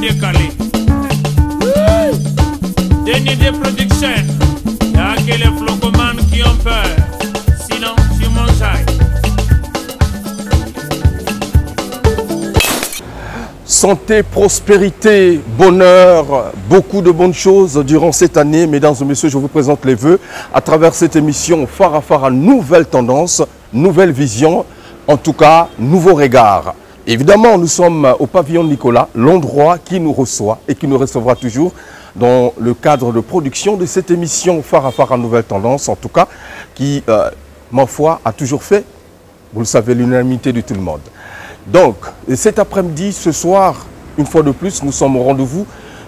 décalé. Denis de production. Y'a que les flocomanes qui ont peur. Sinon, tu mangeailles. Santé, prospérité, bonheur, beaucoup de bonnes choses durant cette année. Mesdames et messieurs, je vous présente les vœux à travers cette émission phare à phare, nouvelle tendance, nouvelle vision, en tout cas, nouveau regard. Évidemment, nous sommes au pavillon Nicolas, l'endroit qui nous reçoit et qui nous recevra toujours dans le cadre de production de cette émission phare à phare, nouvelle tendance, en tout cas, qui, ma foi, a toujours fait, vous le savez, l'unanimité de tout le monde. Donc, cet après-midi, ce soir, une fois de plus, nous sommes au rendez-vous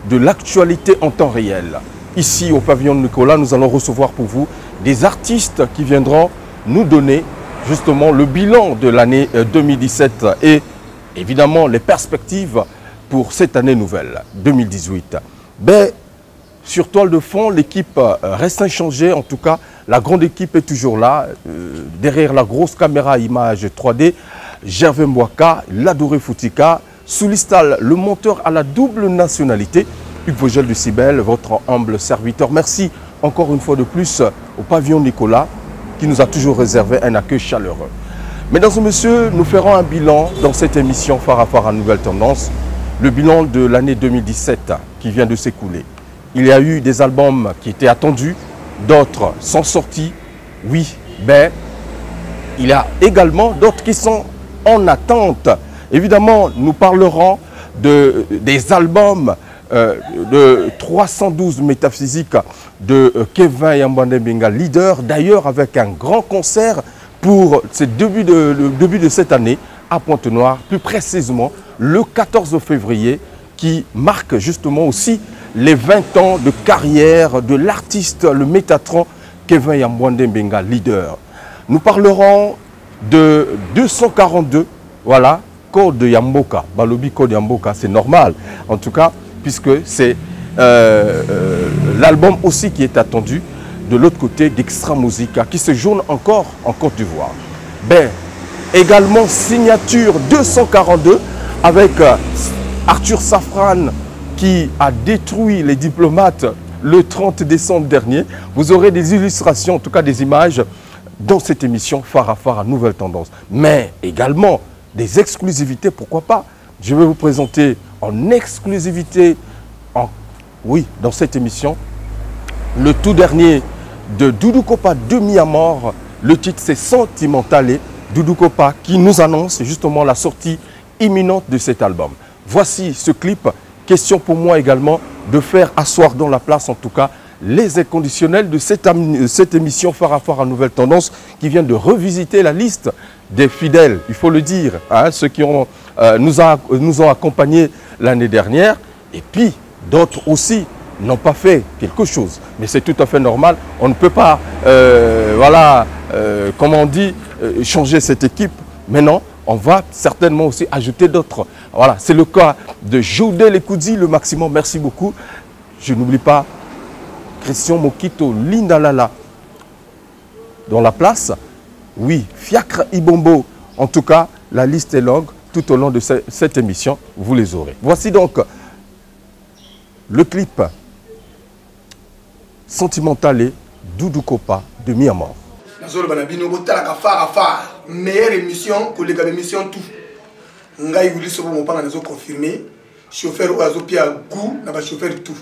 de l'actualité en temps réel. Ici, au pavillon de Nicolas, nous allons recevoir pour vous des artistes qui viendront nous donner justement le bilan de l'année 2017 et évidemment les perspectives pour cette année nouvelle, 2018. Mais sur toile de fond, l'équipe reste inchangée. En tout cas, la grande équipe est toujours là. Derrière la grosse caméra image 3D, Gervais Mbouaka, l'adoré Foutika, Soulistal, le monteur à la double nationalité, Hugues Vogel de Cibel, votre humble serviteur. Merci encore une fois de plus au pavillon Nicolas qui nous a toujours réservé un accueil chaleureux. Mesdames et messieurs, nous ferons un bilan dans cette émission phare à phare à nouvelle tendance, le bilan de l'année 2017 qui vient de s'écouler. Il y a eu des albums qui étaient attendus, d'autres sont sortis, oui, mais il y a également d'autres qui sont en attente. Évidemment, nous parlerons des albums de 312 métaphysiques de Kevin Yambande Benga, leader, d'ailleurs avec un grand concert pour le début de cette année à Pointe-Noire, plus précisément le 14 février, qui marque justement aussi les 20 ans de carrière de l'artiste, le Métatron Kevin Yambande Benga, leader. Nous parlerons de 242, voilà, Code Yamboka, Balobi Code Yamboka, c'est normal, en tout cas, puisque c'est l'album aussi qui est attendu de l'autre côté d'Extra Musica, qui se joue encore en Côte d'Ivoire. Ben, également signature 242 avec Arthur Safran qui a détruit les diplomates le 30 décembre dernier. Vous aurez des illustrations, en tout cas des images, dans cette émission phare à phare à nouvelle tendance. Mais également des exclusivités, pourquoi pas. Je vais vous présenter en exclusivité, dans cette émission, le tout dernier de Doudou Kopa de Miamor. Le titre c'est Sentimentale. Doudou Kopa qui nous annonce justement la sortie imminente de cet album. Voici ce clip. Question pour moi également de faire asseoir dans la place en tout cas les inconditionnels de cette émission phare à phare à nouvelle tendance qui vient de revisiter la liste des fidèles, il faut le dire, hein, ceux qui nous ont accompagnés l'année dernière, et puis d'autres aussi n'ont pas fait quelque chose. Mais c'est tout à fait normal, on ne peut pas, comment on dit, changer cette équipe. Mais non, on va certainement aussi ajouter d'autres. Voilà, c'est le cas de Joudel Ekoudi, le maximum, merci beaucoup. Je n'oublie pas Christian Mokito, Linda Lala, dans la place. Oui, Fiacre Ibombo. En tout cas, la liste est longue. Tout au long de cette émission, vous les aurez. Voici donc le clip Sentimentale Doudou Kopa de Miamor. Meilleure émission pour les émissions tout. Ngai voulu se mon pas les confirmer. Chauffeur ou azopia goût n'a pas chauffeur tout.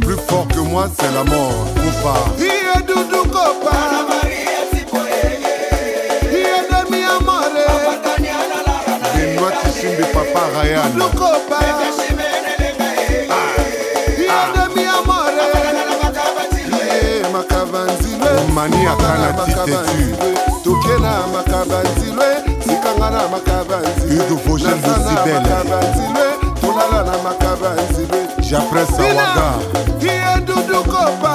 Plus fort que moi, c'est la mort. Kopa. Doudou Kopa. Demi Amore. Benoît Tichimbi Papa Ryan. Doudou Kopa. Demi Amore. Makavanzile. Mani akana titetu. Tokena Makavanzile. Sikangana Makavanzile. Hugues Vogel de Cibel. J'apprécie Sawaga. Doudou Kopa.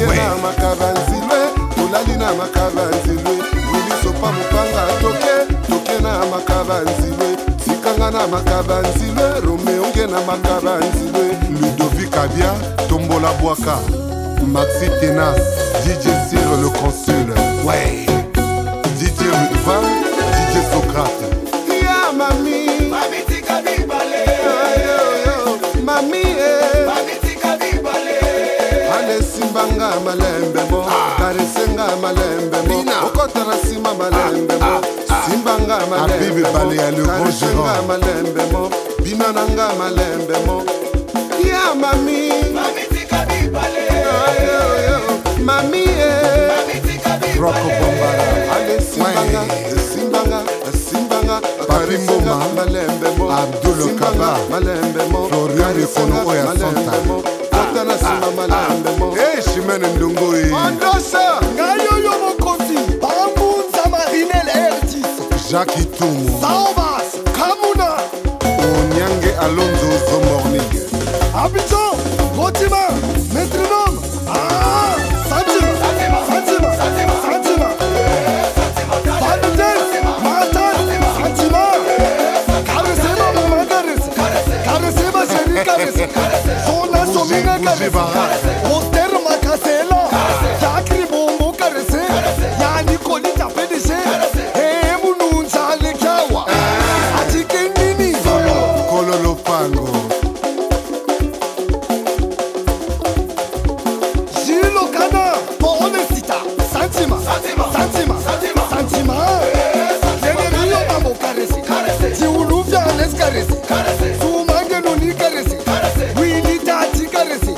na makaba nzilwe tolali na makaba nzilwe wilisopa mopanga toke na makaba nzilwe sikanga na makaba nzilwe romeonge na makaba nzilwe Ludovic Abia Tombola Bwaka Maxi Tenas DJ Cyr le consul ouais DJ Rudvan DJ Socrate ya mami tika bibale mami tika bibale ale simbanga malembe mo karesenga malembe mo okotara sima malembe mo simbanga malembe bale ya le grand gérant malembe mo binananga malembe mo ya mami tika bibale mami tika bibale Rocco Bombara ale simbanga Parimboma Abdul Kaba Florian Rekono Oya Santa Kotana Sima Malembe mo Chimene Ndongoi Androsa Ngayo Yomokosi Bambou Zamarine l'R10 Jacques Itumu Saovas Kamuna Onyange Alonso Zomorning Abidjan Rotima Métronome Santima Zona sominga karese Oster makasela Jakri bombo karese Yani koli tapedese Mununza lekawa Atike nini Kololo pango Gilo kana Ponesita Santima Yenerio mambo karese Tiuluvia ales karese Sumange noni karese Wini tati karese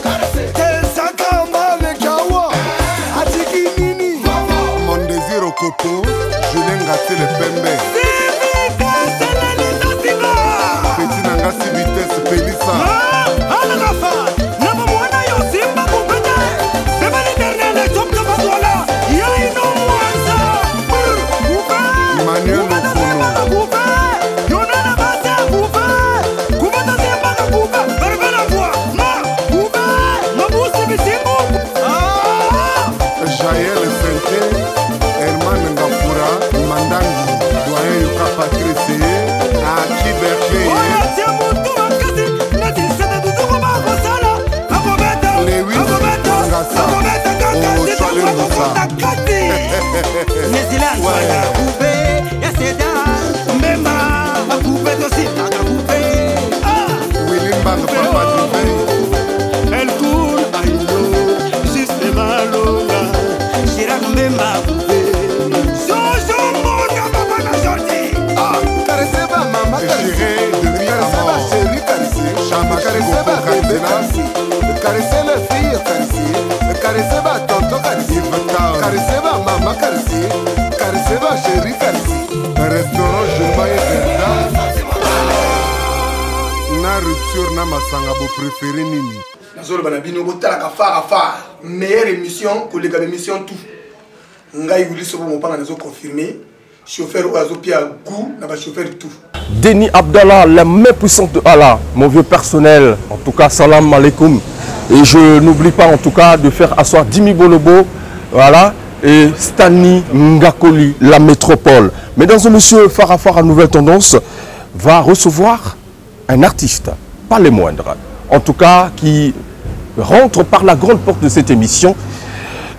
Telsaka male kawa Atiki nini Mon désir au coco Julien Gassé le pembe Petit Nangasi vitesse Pelissa Manuel Jaël Sente, Herman Ngafura, Mandangi, Doyen Yuka Patrice, Aki Berkeley, Lewis Ngassa, Ochoale Moussa. Willy Mbang Papa Dubé. Elle coule à Ino, juste malonga. Chirac Mbemba Boubé. Jojo Monga Mama Jordi. Careseba Mama Caressé, Careseba Chéri Caressé, Chama Careseba Bébé Caressé, Caressé la fille Caressé, Careseba Tonton Caressé, Careseba Mama Caressé, Careseba Chéri Caressé. Restaurant Jumaye Verda. Na rupture na masanga bo préféré nini. Nazolo banabino botalaka fara meilleure émission pour les gars émission tout. Ngai wuli sobo mopanga nazo confirmer chauffeur oazo pia goût na ba chauffeur tout. Denis Abdallah, la main puissante de Allah, mon vieux personnel. En tout cas, salam alaikum. Et je n'oublie pas en tout cas de faire asseoir Dimi Bolobo, voilà, et Stani Ngakoli, la métropole. Mesdames et messieurs, Farafara Nouvelle Tendance va recevoir un artiste, pas les moindres, en tout cas qui rentre par la grande porte de cette émission.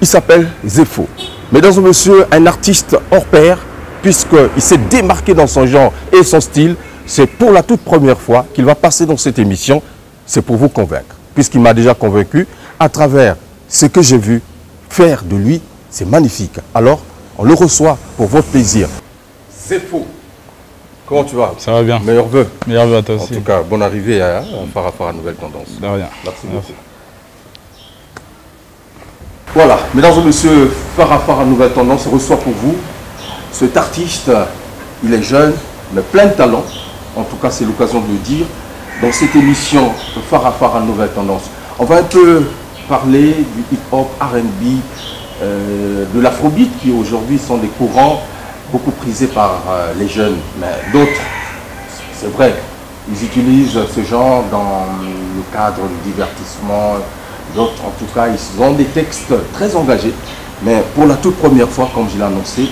Il s'appelle Zefo. Mesdames et messieurs, un artiste hors pair, puisqu'il s'est démarqué dans son genre et son style. C'est pour la toute première fois qu'il va passer dans cette émission. C'est pour vous convaincre, puisqu'il m'a déjà convaincu à travers ce que j'ai vu faire de lui. C'est magnifique. Alors, on le reçoit pour votre plaisir. Zefo. Comment tu vas? Ça va bien. Meilleurs vœux. Meilleurs vœux à toi aussi. En tout cas, bonne arrivée à Farafara Nouvelle Tendance. De rien. Merci beaucoup. Voilà, mesdames et messieurs, Farafara Nouvelle Tendance reçoit pour vous cet artiste. Il est jeune, mais plein de talent. En tout cas, c'est l'occasion de le dire. Dans cette émission Farafara Nouvelle Tendance, on va un peu parler du hip-hop, R&B, de l'afrobeat qui aujourd'hui sont des courants beaucoup prisés par les jeunes, mais d'autres, c'est vrai, ils utilisent ce genre dans le cadre du divertissement, D'autres, en tout cas, ils ont des textes très engagés. Mais pour la toute première fois, comme je l'ai annoncé,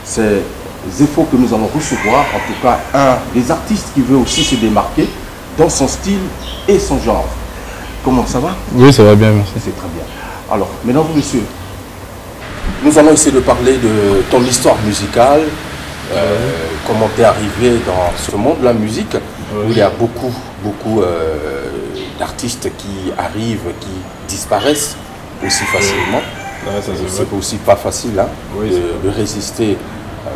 c'est Zefo que nous allons recevoir. En tout cas, un des artistes qui veut aussi se démarquer dans son style et son genre. Comment ça va? Oui, ça va bien, merci. C'est très bien. Alors, mesdames et messieurs, nous allons essayer de parler de ton histoire musicale, comment tu es arrivé dans ce monde de la musique, où il y a beaucoup d'artistes qui arrivent, qui disparaissent aussi facilement. C'est aussi pas facile hein, de résister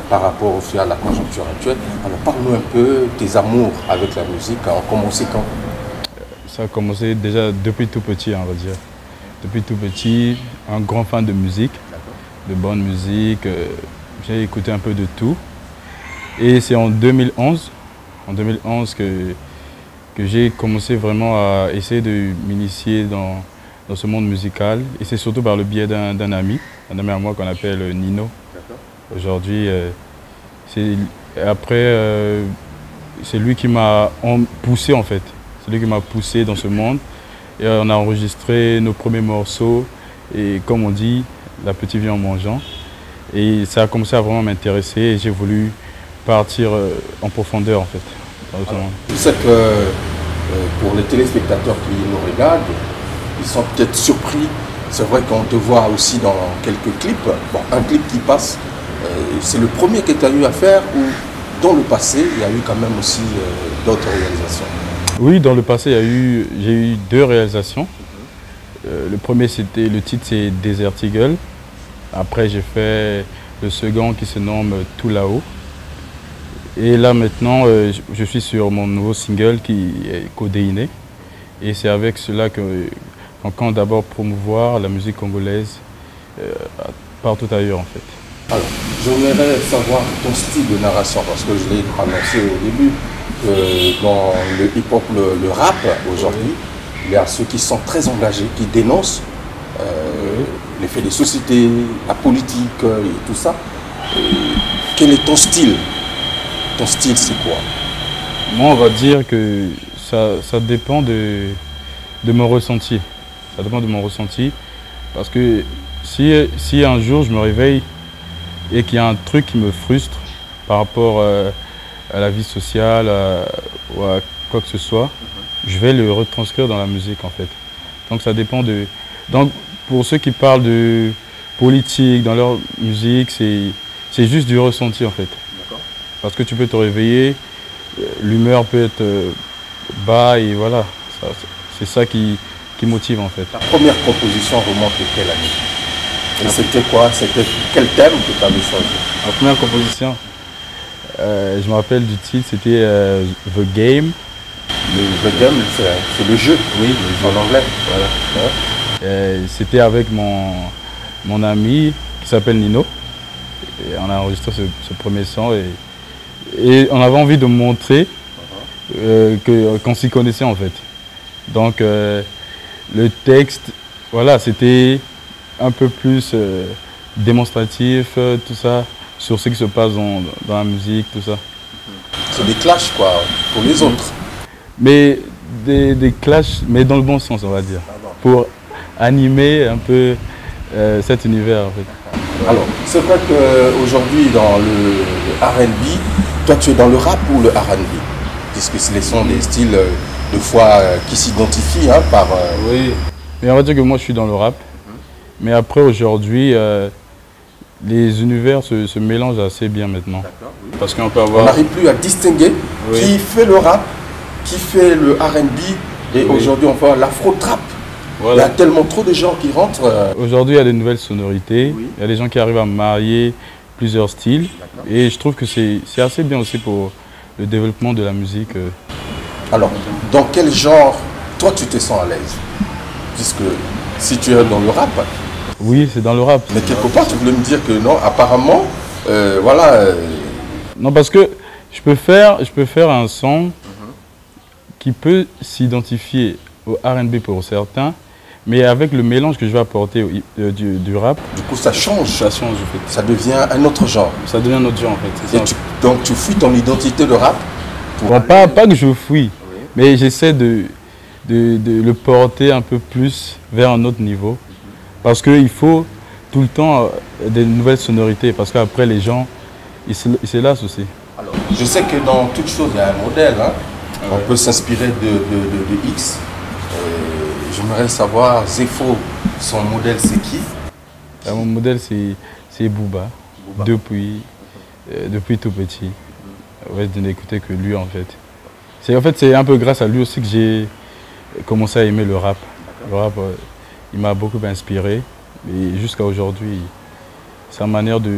par rapport aussi à la conjoncture actuelle. Alors parle-nous un peu tes amours avec la musique, a commencé quand? Ça a commencé déjà depuis tout petit, on va dire. Depuis tout petit, un grand fan de musique, de bonne musique. J'ai écouté un peu de tout. Et c'est en 2011 que j'ai commencé vraiment à essayer de m'initier dans ce monde musical. Et c'est surtout par le biais d'un ami à moi qu'on appelle Nino. Aujourd'hui, c'est lui qui m'a poussé en fait. C'est lui qui m'a poussé dans ce monde. Et on a enregistré nos premiers morceaux. Et comme on dit, la petite vient en mangeant. Et ça a commencé à vraiment m'intéresser et j'ai voulu partir en profondeur en fait. Alors, je sais que pour les téléspectateurs qui nous regardent, ils sont peut-être surpris. C'est vrai qu'on te voit aussi dans quelques clips. Bon, un clip qui passe, c'est le premier que tu as eu à faire ou dans le passé, il y a eu quand même aussi d'autres réalisations? Oui, dans le passé, j'ai eu 2 réalisations. Le premier, le titre, c'est Desert Eagle. Après, j'ai fait le second qui se nomme Tout là-haut. Et là, maintenant, je suis sur mon nouveau single qui est Codéiné. Et c'est avec cela qu'on compte d'abord promouvoir la musique congolaise partout ailleurs, en fait. Alors, j'aimerais savoir ton style de narration, parce que je l'ai annoncé au début. Dans le hip-hop, le rap, aujourd'hui, il y a ceux qui sont très engagés, qui dénoncent les faits des sociétés, la politique et tout ça. Quel est ton style? Ton style, c'est quoi? Moi, on va dire que ça dépend de mon ressenti. Ça dépend de mon ressenti. Parce que si un jour je me réveille et qu'il y a un truc qui me frustre par rapport à la vie sociale ou à quoi que ce soit, je vais le retranscrire dans la musique en fait. Donc ça dépend de... Donc pour ceux qui parlent de politique dans leur musique, c'est juste du ressenti en fait. Parce que tu peux te réveiller, l'humeur peut être bas et voilà. C'est ça qui motive en fait. Ta première composition remonte de quelle année? Et c'était quoi? C'était quel thème que tu avais choisi? La première composition, je me rappelle du titre, c'était The Game. The Game, c'est le jeu, oui, le jeu en anglais. Voilà. C'était avec mon ami qui s'appelle Nino. Et on a enregistré ce premier son et on avait envie de montrer qu'on s'y connaissait en fait. Donc le texte, voilà, c'était un peu plus démonstratif, tout ça, sur ce qui se passe dans la musique, tout ça. C'est des clashs quoi, pour les autres. Mais des clashs, mais dans le bon sens, on va dire. Pour animer un peu cet univers en fait. Alors, c'est vrai qu'aujourd'hui dans le R&B, toi tu es dans le rap ou le R&B? Puisque ce sont des styles de fois qui s'identifient hein, par... Oui, mais on va dire que moi je suis dans le rap. Mais après aujourd'hui, les univers se mélangent assez bien maintenant. Oui. Parce qu'on peut avoir... On n'arrive plus à distinguer qui fait le rap, qui fait le R&B et aujourd'hui on voit l'afro-trap. Voilà. Il y a tellement trop de gens qui rentrent. Aujourd'hui, il y a des nouvelles sonorités. Oui. Il y a des gens qui arrivent à marier plusieurs styles. Et je trouve que c'est assez bien aussi pour le développement de la musique. Alors, dans quel genre, toi, tu te sens à l'aise? Puisque si tu es dans le rap... Oui, c'est dans le rap. Mais quelque part, tu voulais me dire que non, apparemment, voilà... Non, parce que je peux faire un son qui peut s'identifier au R&B pour certains, mais avec le mélange que je vais apporter du rap. Du coup, ça change. Ça change, en fait. Ça devient un autre genre. Ça devient un autre genre, en fait. Et donc, tu fuis ton identité de rap bon, pas que je fuis, mais j'essaie de de le porter un peu plus vers un autre niveau. Parce qu'il faut tout le temps des nouvelles sonorités, parce qu'après les gens, ils se lassent aussi. Alors, je sais que dans toute chose, il y a un modèle. Hein. On peut s'inspirer de X. J'aimerais savoir, Zefo, son modèle, c'est qui? Mon modèle, c'est Booba. Depuis tout petit. Ouais, je n'écoutais que lui, en fait. C'est un peu grâce à lui aussi que j'ai commencé à aimer le rap. Le rap, il m'a beaucoup inspiré. Et jusqu'à aujourd'hui, sa manière de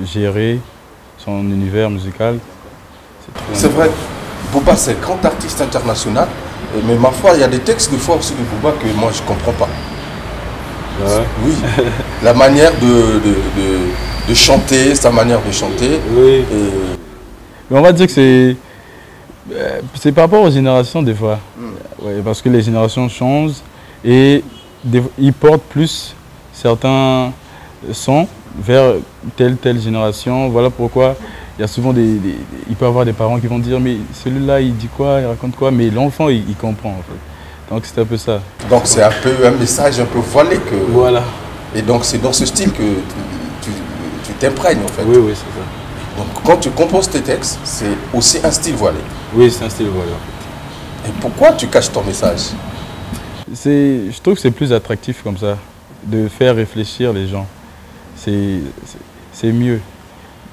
gérer son univers musical. C'est vrai, Booba, c'est un grand artiste international. Mais ma foi, il y a des textes de fois aussi de Booba que moi, je ne comprends pas. Ouais. Oui, la manière de chanter, sa manière de chanter. Oui. Mais on va dire que c'est par rapport aux générations des fois. Ouais, parce que les générations changent et ils portent plus certains sons vers telle génération. Voilà pourquoi il y a souvent il peut y avoir des parents qui vont dire mais celui-là il dit quoi, il raconte quoi, mais l'enfant il comprend en fait. Donc c'est un peu ça. Donc c'est un peu un message un peu voilé que. Voilà. Et donc c'est dans ce style que tu t'imprègnes en fait. Oui, oui, c'est ça. Donc quand tu composes tes textes, c'est aussi un style voilé. Oui, c'est un style voilé en fait. Et pourquoi tu caches ton message? Je trouve que c'est plus attractif comme ça, de faire réfléchir les gens. C'est mieux.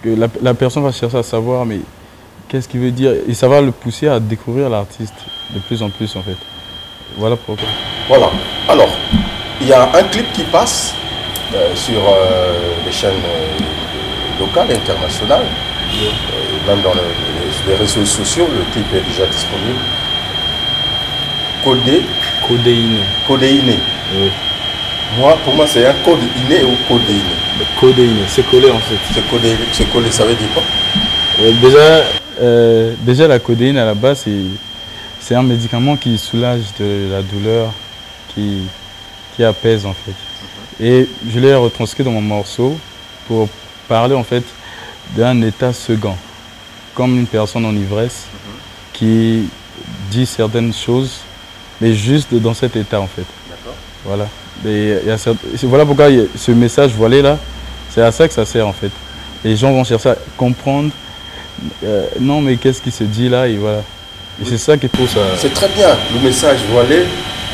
Que la personne va chercher à savoir mais qu'est-ce qu'il veut dire et ça va le pousser à découvrir l'artiste de plus en plus en fait. Voilà pourquoi. Voilà. Alors, il y a un clip qui passe sur les chaînes locales et internationales. Même dans les réseaux sociaux, le clip est déjà disponible. Codéiné. Codéiné. Oui. Pour moi, c'est un code inné ou codéiné. Codéiné, c'est collé en fait. C'est collé, ça veut dire quoi? Déjà, la codéine à la base, c'est un médicament qui soulage de la douleur, qui apaise en fait. Et je l'ai retranscrit dans mon morceau pour parler en fait d'un état second, comme une personne en ivresse qui dit certaines choses, mais juste dans cet état en fait. Voilà. Voilà pourquoi ce message voilé là, c'est à ça que ça sert en fait. Les gens vont chercher à comprendre, non mais qu'est-ce qui se dit là et voilà. Et c'est ça qu'il faut ça. C'est très bien le message voilé,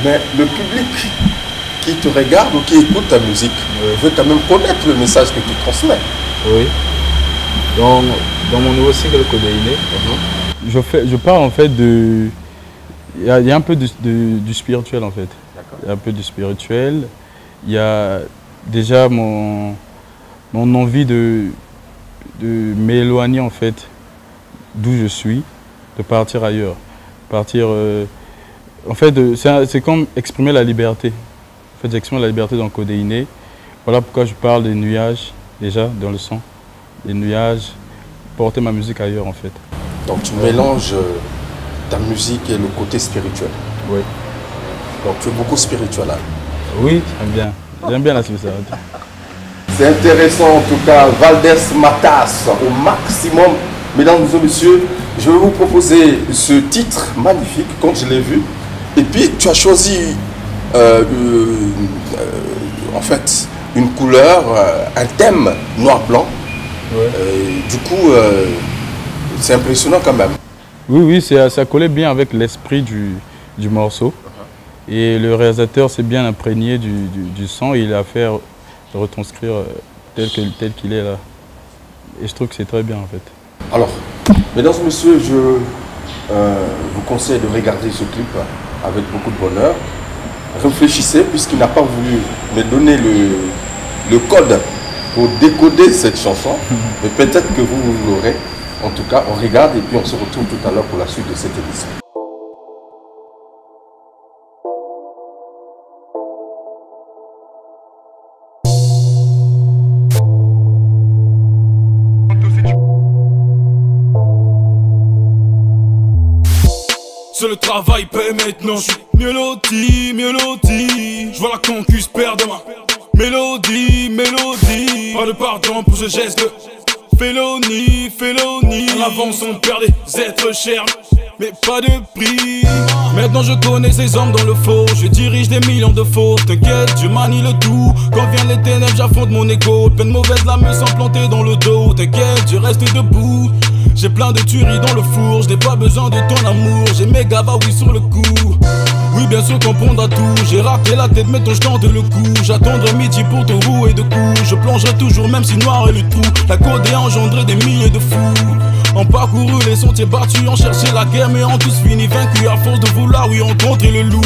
mais le public qui te regarde ou qui écoute ta musique veut quand même connaître le message que tu transmets. Oui. Dans mon nouveau single Codéiné, je parle en fait de... Il y a un peu du spirituel en fait. Il y a un peu du spirituel. Il y a déjà mon envie de m'éloigner en fait d'où je suis, de partir ailleurs. En fait, c'est comme exprimer la liberté. En fait, j'exprime la liberté dans Codéiné. Voilà pourquoi je parle des nuages, déjà, dans le son. Des nuages, porter ma musique ailleurs en fait. Donc tu mélanges ta musique et le côté spirituel. Oui. Donc tu es beaucoup spirituel là. Oui, j'aime bien. J'aime bien la spiritualité. C'est intéressant en tout cas. Valdez Matas au maximum. Mesdames et messieurs, je vais vous proposer ce titre magnifique quand je l'ai vu. Et puis tu as choisi en fait une couleur, un thème noir-blanc. Ouais. Du coup, c'est impressionnant quand même. Oui, ça collait bien avec l'esprit du morceau. Et le réalisateur s'est bien imprégné du son et il a fait retranscrire tel qu'il est là. Et je trouve que c'est très bien en fait. Alors, mesdames et messieurs, je vous conseille de regarder ce clip avec beaucoup de bonheur. Réfléchissez puisqu'il n'a pas voulu me donner le code pour décoder cette chanson. Mais peut-être que vous l'aurez. En tout cas, on regarde et puis on se retrouve tout à l'heure pour la suite de cette émission. Seul le travail paie maintenant, je suis mieux loti. Je vois la concuse perdre ma mélodie. Pas de pardon pour ce geste de félonie. En avance on perd des êtres chers. mais pas de prix. Maintenant je connais ces hommes dans le faux. Je dirige des millions de fausses. T'inquiète, je manie le tout. Quand viennent les ténèbres, j'affronte mon ego. Peine mauvaise, la me sans planter dans le dos. T'inquiète, je reste debout. J'ai plein de tueries dans le four. Je n'ai pas besoin de ton amour. J'ai mes oui sur le coup. Oui, bien sûr, comprendre à tout. J'ai raté la tête, mais je tente le coup. J'attendrai midi pour te rouer de coups. Je plongerai toujours, même si noir est le tout. La code a engendré des milliers de fous. On parcouru les sentiers battus, on cherchait la guerre, mais on tous fini vaincus à force de vouloir, oui, rencontrer le loup.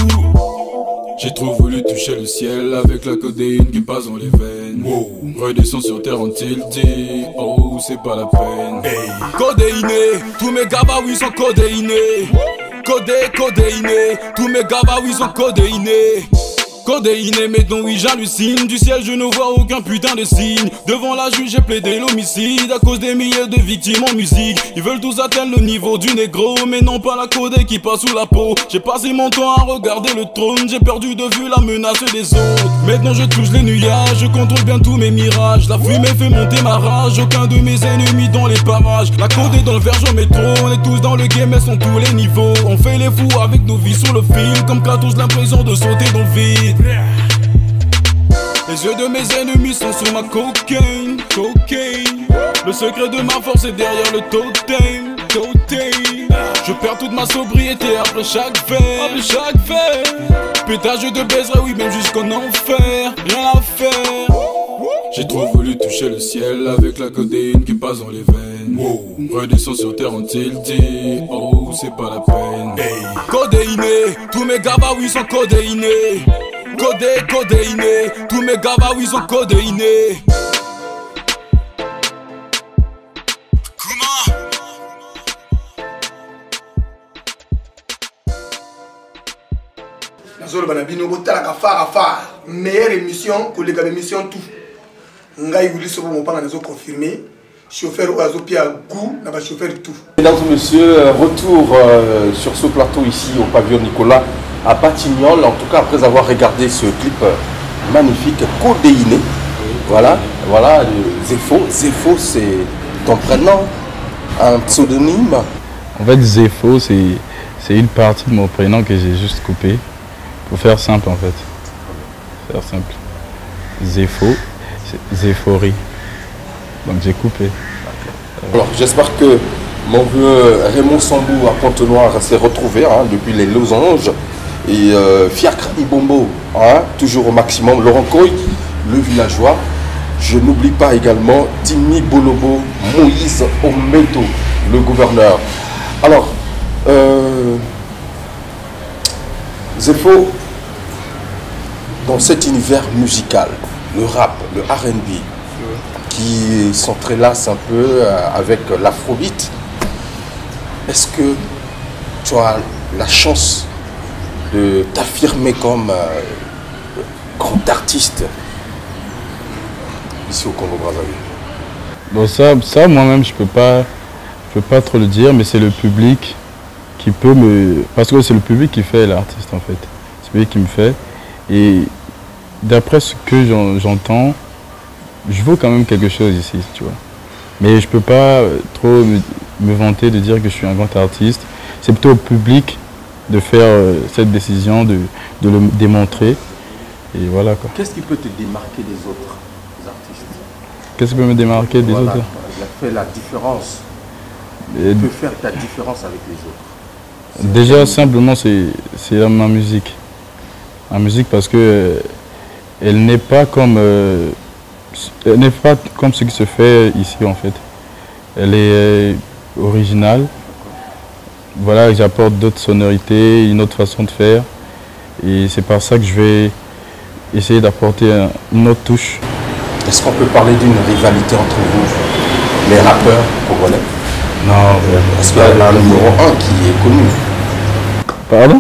J'ai trop voulu toucher le ciel avec la codéine qui passe dans les veines. Wow. Redescends sur terre en tilté, oh, c'est pas la peine. Hey. Codéiné, tous mes oui sont codéinés. Codéiné, tous mes oui sont codéinés. Codéiné, mais non oui j'hallucine. Du ciel je ne vois aucun putain de signe. Devant la juge j'ai plaidé l'homicide à cause des milliers de victimes en musique. Ils veulent tous atteindre le niveau du négro, mais non pas la codé qui passe sous la peau. J'ai passé mon temps à regarder le trône. J'ai perdu de vue la menace des autres. Maintenant je touche les nuages, je contrôle bien tous mes mirages. La fumée fait monter ma rage, aucun de mes ennemis dans les parages. La codé dans le verge au métro, on est tous dans le game, elles sont tous les niveaux. On fait les fous avec nos vies sur le fil, comme Kratos l'impression de sauter dans le vide. Les yeux de mes ennemis sont sur ma cocaine. Le secret de ma force est derrière le totem. Je perds toute ma sobriété après chaque verre. Pétage de baiserai, oui, même jusqu'en enfer. Rien à faire. J'ai trop voulu toucher le ciel avec la codéine qui passe dans les veines. Wow. Redescends sur terre en tilté, oh, c'est pas la peine. Hey. Codéiné, tous mes oui sont codéinés. Codéiné, tous mes oui sont codéinés. Nazolo banabino botalaka far meilleure émission que les gars émission tout. Ngai wuli sobo mopanga nazo confirmer. Chauffeur oazo pia goût na ba chauffeur tout. Mesdames et messieurs, retour sur ce plateau ici au pavillon Nicolas à Batignolles. En tout cas après avoir regardé ce clip magnifique Codéiné. Voilà, Zefo. Zefo c'est ton prénom, un pseudonyme. En fait Zefo c'est une partie de mon prénom que j'ai juste coupé. Pour faire simple en fait. Faire simple. Zefo, c'est Zéphorie. Donc j'ai coupé. Alors j'espère que mon vieux Raymond Sambou à Pointe-Noire s'est retrouvé depuis les losanges. Et Fiacre Ibombo, toujours au maximum. Laurent Coy, le villageois. Je n'oublie pas également Timmy Bolobo, Moïse Ometo, le gouverneur. Alors, Zefo, dans cet univers musical, le rap, le R&B, qui s'entrelace un peu avec l'afrobeat, est-ce que tu as la chance de t'affirmer comme grand artiste ici au Congo-Brazzaville? Bon, ça moi-même je peux pas trop le dire, mais c'est le public qui peut me... Parce que c'est le public qui fait l'artiste en fait. C'est lui qui me fait. Et d'après ce que j'entends, je vaux quand même quelque chose ici, tu vois. Mais je peux pas trop me vanter de dire que je suis un grand artiste. C'est plutôt au public de faire cette décision, de le démontrer. Et voilà quoi. Qu'est-ce qui peut te démarquer des autres artistes? Qu'est-ce qui peut me démarquer des autres? Il a fait la différence. Tu peux faire ta différence avec les autres. Déjà, simplement, c'est ma musique. Ma musique parce que elle n'est pas comme ce qui se fait ici en fait. Elle est originale. Voilà, j'apporte d'autres sonorités, une autre façon de faire. Et c'est par ça que je vais essayer d'apporter une autre touche. Est-ce qu'on peut parler d'une rivalité entre vous, les rappeurs congolais? Non. Parce qu'il y a un numéro 1 qui est connu. Pardon?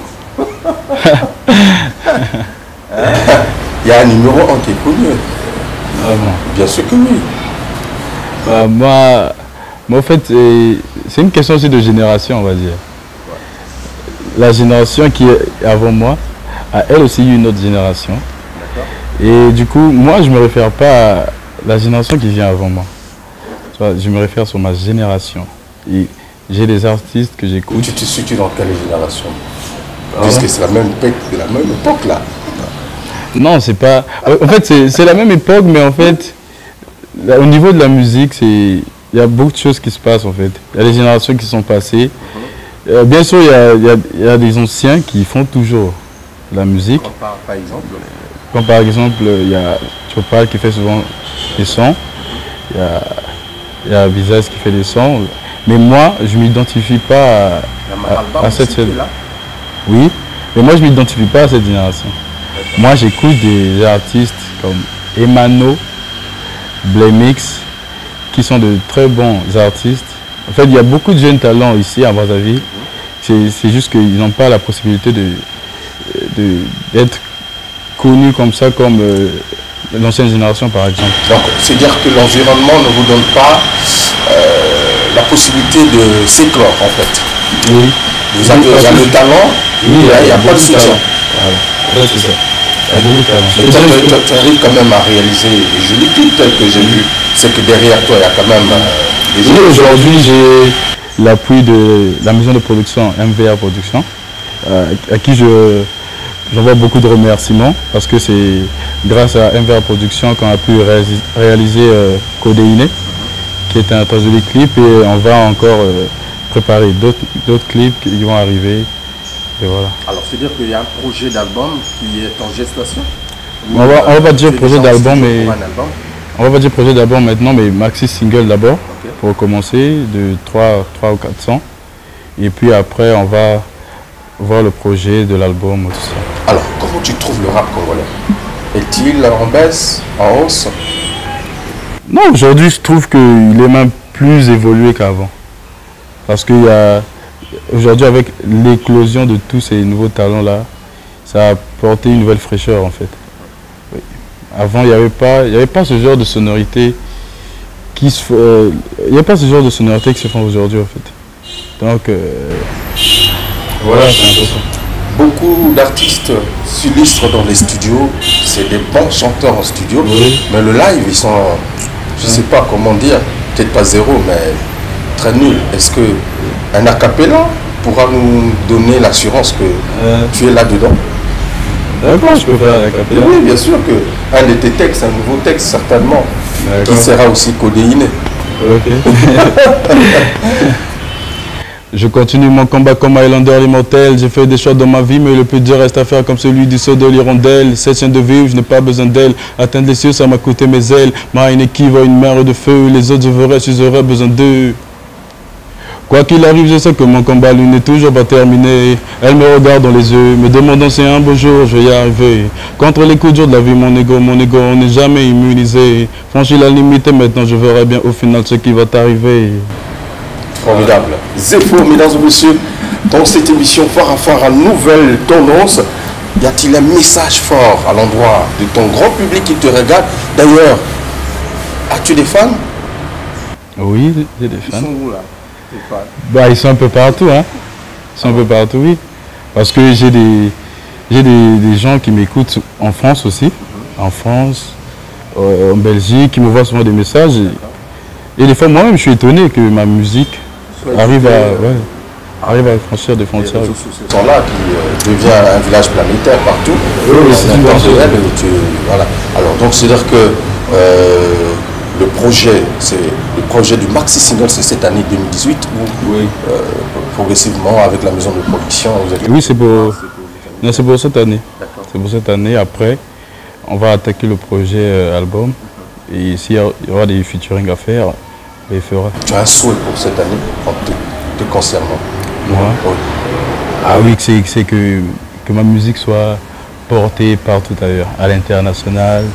Il y a un numéro 1 qui est connu. Vraiment? Bien sûr que oui. Moi, en fait, c'est une question aussi de génération, on va dire. La génération qui est avant moi a elle aussi eu une autre génération. Et du coup, moi, je ne me réfère pas à la génération qui vient avant moi. Je me réfère sur ma génération. Et j'ai des artistes que j'écoute. Tu te situes dans quelle génération? Puisque c'est la même époque là. Non, c'est pas... En fait, c'est la même époque, mais en fait, là, au niveau de la musique, il y a beaucoup de choses qui se passent en fait. Il y a des générations qui sont passées. Bien sûr, il y a des anciens qui font toujours la musique. Par exemple? Comme par exemple, il y a Chopal qui fait souvent des sons. Il y a Visage qui fait des sons. Mais moi, je ne m'identifie pas à cette génération. Oui, mais moi, je ne m'identifie pas à cette génération. Moi, j'écoute des artistes comme Emano, Blemix, qui sont de très bons artistes. En fait, il y a beaucoup de jeunes talents ici à Brazzaville. C'est juste qu'ils n'ont pas la possibilité d'être connus comme ça, comme l'ancienne génération, par exemple. Donc, c'est-à-dire que l'environnement ne vous donne pas la possibilité de s'éclore, en fait. Oui. Vous avez le talent, oui, il n'y a pas de soutien. Voilà. C'est ça. Tu arrives quand même à réaliser les jolis clips tels que j'ai vu. C'est que derrière toi, il y a quand même des gens. Aujourd'hui, j'ai l'appui de la maison de production MVR Production, à qui j'envoie beaucoup de remerciements, parce que c'est grâce à MVR Production qu'on a pu réaliser Codéiné, qui est un très joli clip, et on va encore préparer d'autres clips qui vont arriver. Et voilà. Alors, c'est-à-dire qu'il y a un projet d'album qui est en gestation? On va pas dire projet d'album, mais on va pas dire projet d'album maintenant, mais maxi single d'abord, pour commencer, de 3 ou 4 sons. Et puis après, on va voir le projet de l'album, tout ça. Alors, comment tu trouves le rap congolais? Est-il en baisse, en hausse? Non, aujourd'hui, je trouve qu'il est même plus évolué qu'avant. Parce qu'il y a... Aujourd'hui, avec l'éclosion de tous ces nouveaux talents-là, ça a apporté une nouvelle fraîcheur en fait. Oui. Avant, il n'y avait pas ce genre de sonorité qui se font aujourd'hui en fait. Donc, voilà, c'est important. Beaucoup d'artistes s'illustrent dans les studios, c'est des bons chanteurs en studio, mais le live, ils sont, je ne sais pas comment dire, peut-être pas zéro, mais très nul. Est-ce qu'un a cappella pourra nous donner l'assurance que tu es là-dedans? D'accord, je peux faire un a cappella. Oui, bien sûr qu'un de tes textes, un nouveau texte certainement, qui sera aussi codéiné. Ok. Je continue mon combat comme Highlander l'immortel. J'ai fait des choix dans ma vie, mais le plus dur reste à faire comme celui du saut de l'hirondelle. Cette chaîne de vivre, je n'ai pas besoin d'elle. Atteindre les cieux, ça m'a coûté mes ailes. Ma une qui va une mer de feu. Les autres, je verrai si j'aurais besoin d'eux. Quoi qu'il arrive, je sais que mon combat, lui, n'est toujours pas terminé. Elle me regarde dans les yeux, me demandant si un beau jour je vais y arriver. Contre les coups durs de la vie, mon ego, on n'est jamais immunisé. Franchis la limite et maintenant je verrai bien au final ce qui va t'arriver. Formidable. Zepho, mesdames et messieurs, dans cette émission phare à phare à nouvelle tendance, y a-t-il un message fort à l'endroit de ton grand public qui te regarde? D'ailleurs, as-tu des fans? Oui, j'ai des fans. Ils sont où là? Bah, ils sont un peu partout, hein. Ils sont un peu partout, oui. Parce que j'ai des gens qui m'écoutent en France aussi, en France, en Belgique, qui me voient souvent des messages. Et des fois, moi-même, je suis étonné que ma musique arrive à franchir des frontières. Ce sont là qui devient un village planétaire partout. Oui, c'est une voilà. Alors, donc, c'est-à-dire que le projet du maxi single, c'est cette année 2018 où progressivement, avec la maison de production, vous êtes... Oui, c'est pour cette année. C'est pour cette année. Après, on va attaquer le projet album. Et s'il y aura des featuring à faire, on les fera. Tu as un souhait pour cette année, en te concernant? Moi? Oui. Ah oui, c'est que ma musique soit portée partout ailleurs, à l'international.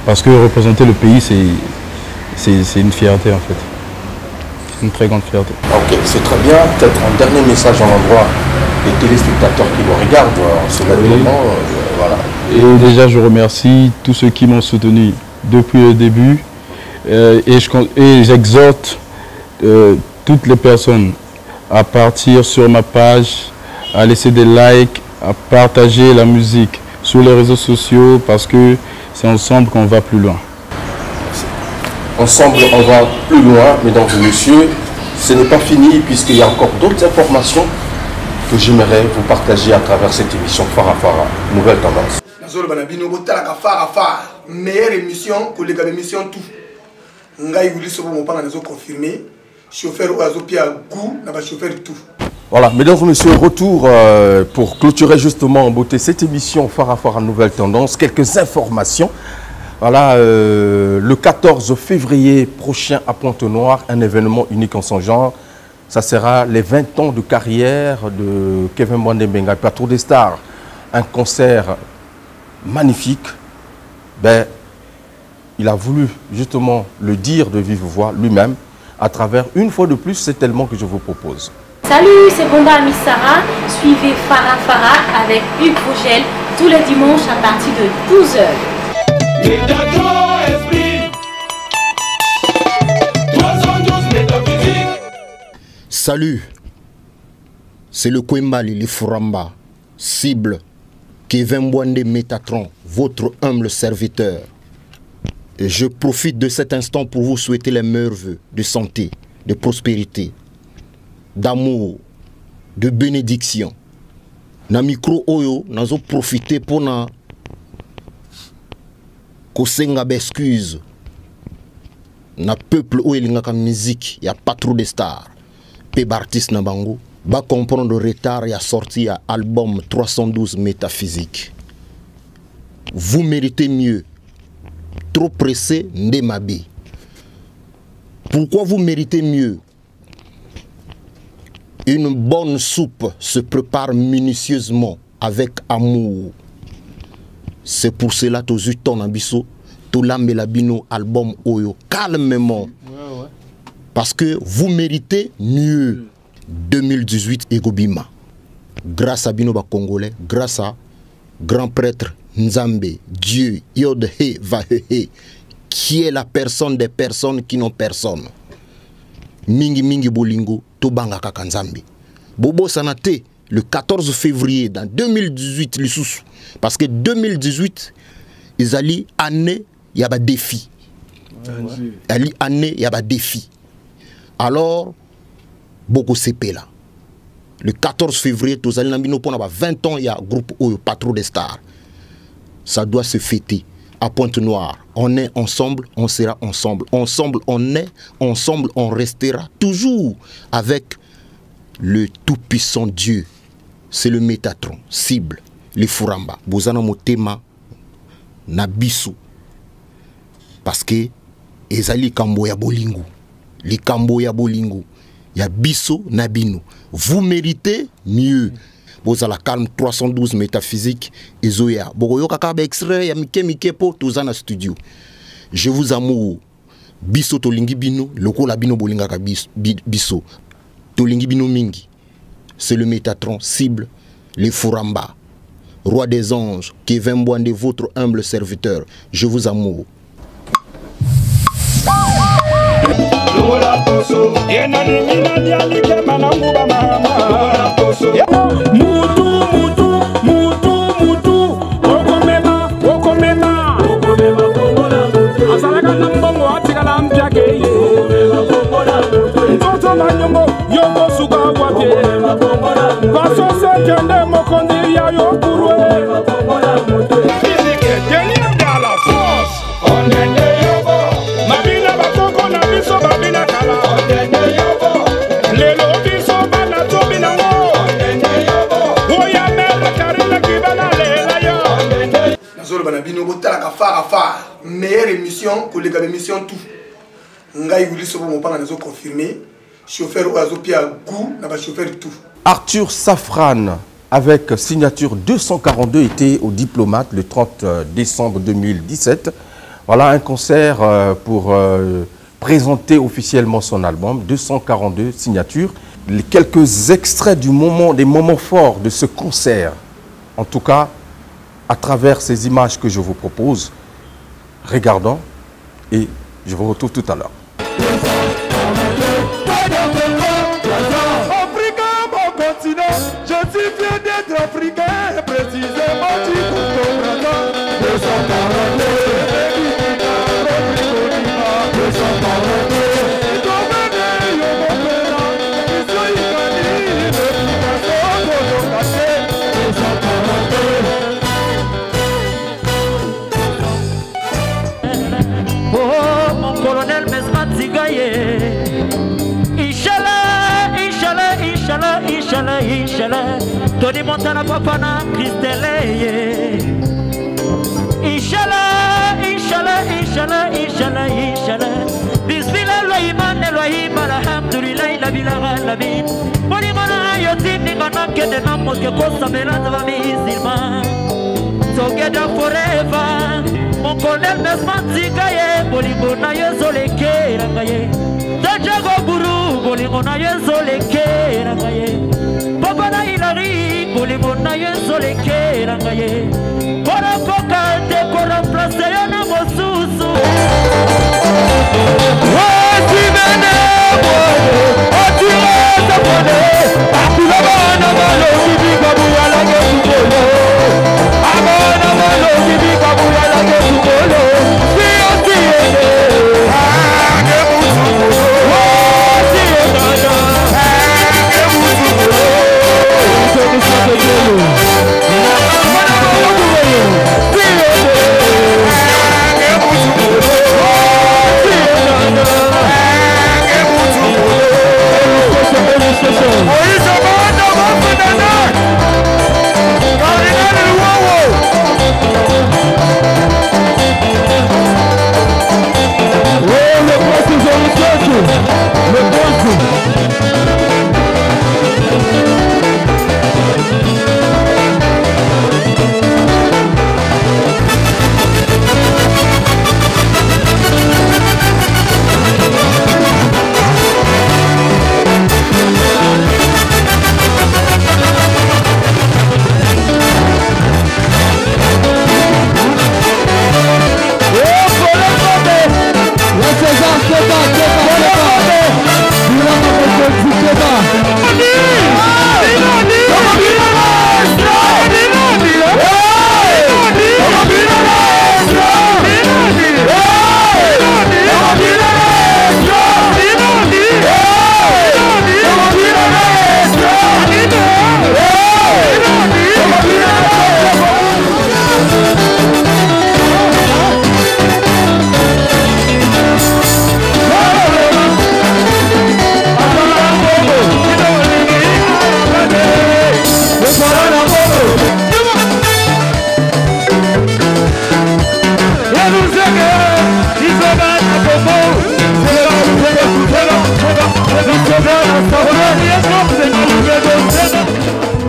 Parce que représenter le pays, c'est une fierté en fait. C'est une très grande fierté. Ok, c'est très bien. Peut-être un dernier message à l'endroit des téléspectateurs qui nous regardent en ce moment. Voilà. Et déjà, je remercie tous ceux qui m'ont soutenu depuis le début. Et j'exhorte toutes les personnes à partir sur ma page, à laisser des likes, à partager la musique sur les réseaux sociaux parce que c'est ensemble qu'on va plus loin. Ensemble, on va plus loin, mesdames et messieurs. ce n'est pas fini puisqu'il y a encore d'autres informations que j'aimerais vous partager à travers cette émission Fara Fara, Nouvelle Tendance. Meilleure émission que les émissions tout. Ngai Willy Sobo Mopanga nous a confirmé. Chauffeur Oazopia Gou, n'a pas chauffeur tout. Voilà, mesdames et messieurs, retour pour clôturer justement en beauté cette émission Fara Fara Nouvelle Tendance. Quelques informations. Voilà, le 14 février prochain à Pointe-Noire, un événement unique en son genre. Ça sera les 20 ans de carrière de Kevin Mwandembenga, Plateau des Stars. Un concert magnifique. Ben, il a voulu justement le dire de vive voix lui-même à travers, une fois de plus, cet élément que je vous propose. Salut, c'est Bomba Amissara. Suivez Fara Fara avec Hugues Vogel tous les dimanches à partir de 12h. Salut, c'est le Kwembali, les Furamba, cible, Kevin Mwande Métatron, votre humble serviteur. Et je profite de cet instant pour vous souhaiter les meilleurs vœux de santé, de prospérité, d'amour, de bénédiction. Na micro oyo, nazo profiter pour na kosenga excuse. Na peuple oyo lingaka musique, y a pas trop de stars. Pe artiste na bango, ba comprendre le retard y a sorti à album 312 métaphysique. Vous méritez mieux. Trop pressé, ndemabe. Pourquoi vous méritez mieux? Une bonne soupe se prépare minutieusement avec amour. C'est pour cela que tu as ton abisso, tu l'as melabino album Oyo calmement. Parce que vous méritez mieux. 2018 Egobima. Grâce à Binoba Congolais, grâce à grand prêtre Nzambe, Dieu, Yod He Va He, qui est la personne des personnes qui n'ont personne. Mingi Mingi Bolingo, Tobanga Kaka Nzambe. Bobo Sanate, le 14 février dans 2018, parce que 2018, ils allaient année, il y a des défis. Ali année, il y a des défis. Alors, beaucoup CP là. Le 14 février, tous allez dans pour 20 ans, il y a un groupe Oyo, Patron des Stars. Ça doit se fêter à Pointe-Noire. On est ensemble, on sera ensemble. Ensemble, on est, ensemble, on restera toujours avec le tout-puissant Dieu. C'est le Métatron, cible, les Furamba. Bozana Motema, Nabisu. Parce que, ezali kambo ya bolingo. Les kambo ya bolingo. Ya biso nabino. Vous méritez mieux. Vous avez la calme 312 métaphysique et Zoya. Bogoyo kakabe extrait ya mike po tozana studio. Je vous amour. Biso tolingi bino, loko la bino bolinga ka biso. Tolingi bino mingi. C'est le Métatron cible les Furamba. Roi des anges, Kevin Mwande, votre humble serviteur. Je vous amour. Meilleure émission que les émissions tout. Ngai Willy Sobo Mopanga nous a confirmé. Chauffeur Oazopia Gou, n'a pas chauffeur tout. Arthur Safran, avec signature 242, était au Diplomate le 30 décembre 2017. Voilà un concert pour présenter officiellement son album, 242 signatures. Quelques extraits du moment, des moments forts de ce concert. En tout cas, à travers ces images que je vous propose, regardons et je vous retrouve tout à l'heure. Africain, mon continent, je suis fier d'être africain, précisément du Congo. 242, colonel Mesmatigaye. Inch'Allah, Inch'Allah, Inch'Allah, Inch'Allah, Inch'Allah. Tony Montana Papana, Christelle. Inch'Allah, Inch'Allah, Inch'Allah, Inch'Allah, Inch'Allah. Bismillah, Loïman, Elohim, Alhamdulillah, la Bilara, la Bin. Bonimana, Yotim, Nimana, Kedena, Moske, Kosa, Melanda, Musulman. Together forever. Mon colonel Mesmatigaye, Bolimona, Yezoleke, Rangaye. Tajago Guru, Bolimona, Yezoleke, Rangaye. Papa Hilary, Bolimona, Yezoleke, Rangaye. Para Coca, Decora, Placeyana, Mosusu.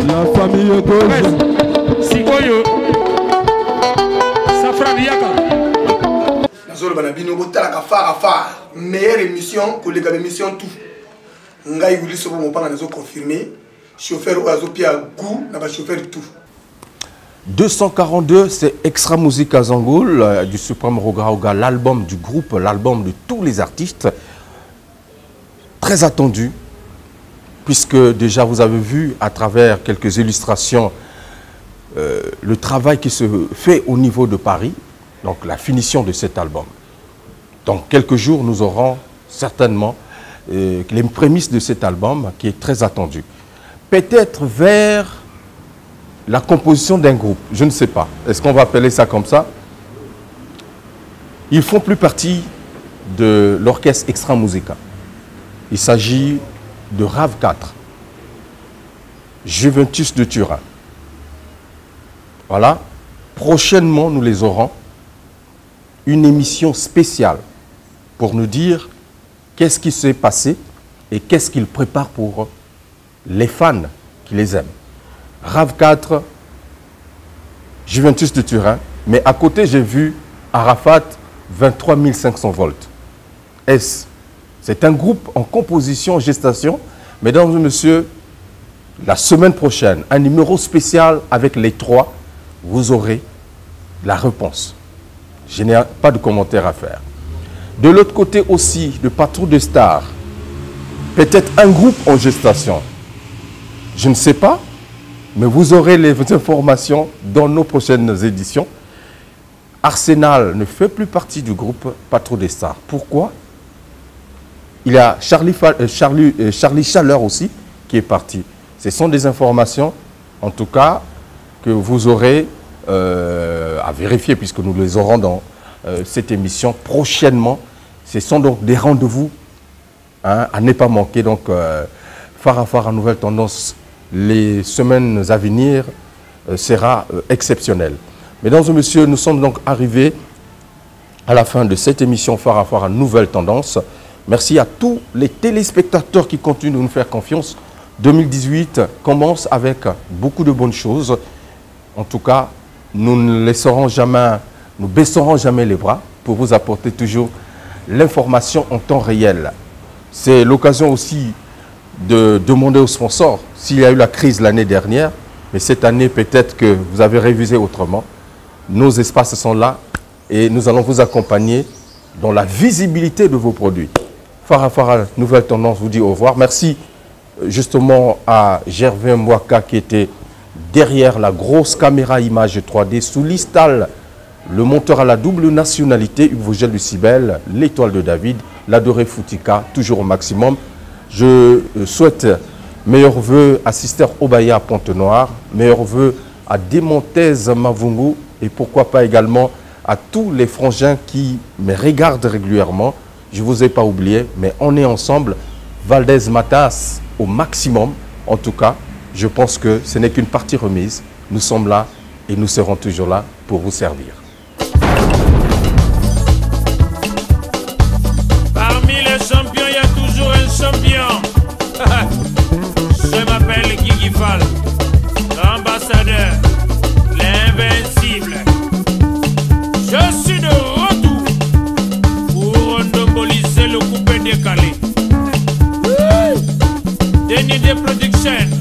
La famille Gauze. Sikoyo. Safran Yaka. Nazolo Banabino, Botalaka Fara, meilleure émission que les émissions tout. Ngai Wili Sobo Mopanga nous a confirmé. Chauffeur Oazopia Gou, n'a pas chauffeur tout. 242, c'est Extra Musique à Zangoul, du Suprême Rogaoga, l'album du groupe, l'album de tous les artistes. Très attendu, puisque déjà vous avez vu à travers quelques illustrations le travail qui se fait au niveau de Paris, donc la finition de cet album. Dans quelques jours, nous aurons certainement les prémices de cet album qui est très attendu. Peut-être vers la composition d'un groupe, je ne sais pas. Est-ce qu'on va appeler ça comme ça? Ils font plus partie de l'orchestre Extra Musica. Il s'agit de RAV4, Juventus de Turin. Voilà. Prochainement, nous les aurons. Une émission spéciale pour nous dire qu'est-ce qui s'est passé et qu'est-ce qu'ils préparent pour les fans qui les aiment. RAV4, Juventus de Turin, mais à côté, j'ai vu Arafat, 23 500 volts. C'est un groupe en composition, en gestation. Mesdames et messieurs, la semaine prochaine, un numéro spécial avec les trois, vous aurez la réponse. Je n'ai pas de commentaire à faire. De l'autre côté aussi, le patron de stars, peut-être un groupe en gestation. Je ne sais pas, mais vous aurez les informations dans nos prochaines éditions. Arsenal ne fait plus partie du groupe Patron des Stars. Pourquoi? Il y a Charlie Chaleur aussi qui est parti. Ce sont des informations, en tout cas, que vous aurez à vérifier puisque nous les aurons dans cette émission prochainement. Ce sont donc des rendez-vous à ne pas manquer. Donc, Phare à Phare, nouvelle tendance, les semaines à venir sera exceptionnel. Mesdames et messieurs, nous sommes donc arrivés à la fin de cette émission Phare à Phare, nouvelle tendance. Merci à tous les téléspectateurs qui continuent de nous faire confiance. 2018 commence avec beaucoup de bonnes choses. En tout cas, nous ne laisserons jamais, nous baisserons jamais les bras pour vous apporter toujours l'information en temps réel. C'est l'occasion aussi de demander aux sponsors s'il y a eu la crise l'année dernière, mais cette année peut-être que vous avez révisé autrement. Nos espaces sont là et nous allons vous accompagner dans la visibilité de vos produits. Phare à Phare, nouvelle tendance, vous dit au revoir. Merci justement à Gervais Mwaka qui était derrière la grosse caméra image 3D, sous l'Istal, le monteur à la double nationalité, Hugues Vogel Lucibel, l'étoile de David, l'adoré Foutika, toujours au maximum. Je souhaite meilleurs vœux à Sister Obaya à Pointe-Noire, meilleurs vœux à Démontez Mavungu et pourquoi pas également à tous les frangins qui me regardent régulièrement. Je ne vous ai pas oublié, mais on est ensemble. Valdez Matas au maximum. En tout cas, je pense que ce n'est qu'une partie remise. Nous sommes là et nous serons toujours là pour vous servir. Parmi les champions, il y a toujours un champion. Je m'appelle Guigui Fall, l'ambassadeur, l'invincible. Je suis de retour pour monopoliser le coupé décalé. Denis des Productions.